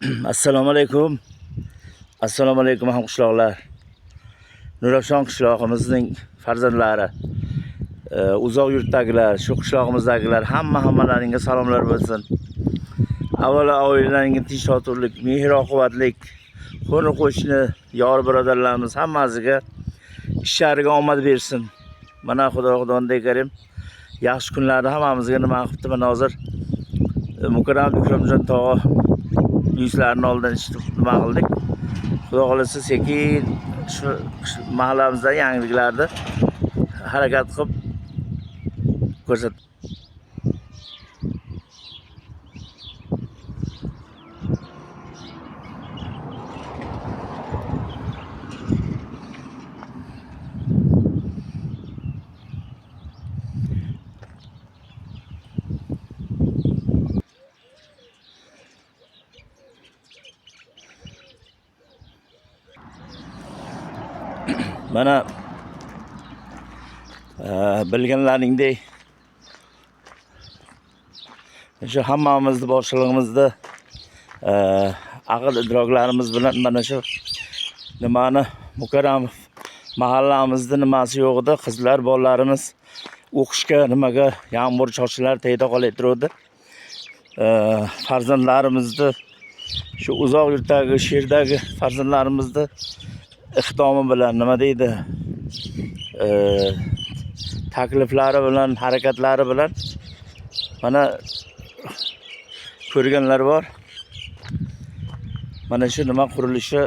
Assalomu alaykum. Assalomu alaykum hamqishloqlar. Nurafshon qishlog'imizning farzandlari, uzoq yurtdagilar, shu qishlog'imizdagilar hammalaringga salomlar bo'lsin. Avvalo oilalaringga tinch totuvlik, mehr oqibatlik, qo'ni qo'shni, yor birodarlarimiz hammasiga ishlariga omad bersin. Mana Xudodan karim yaxshi kunlarda hammamizga nima qilibdi? Mana hozir Mukarram Ikromjon tog'a yuzlarini oldan nima qildik? Xudo xolasa sekin shu mahallamizda yangiliklarni harakat qilib ko'rsat. Mana bilganlaringdek shu hammamizni boshlig'imizda aql idroklarimiz bilan mana shu nimani Mukarram mahallamizda nimasi yo'q edi, qizlar bolalarimiz o'qishga nimaga yomg'ir chorchilar tayda qolaytirdi. Farzandlarimizni shu uzoq yurtdagi sherdagi farzandlarimizni iqdomi bilan nima deydi, takliflari bilan, harakatlari bilan mana ko'rganlar bor. Mana shu nima qurilishi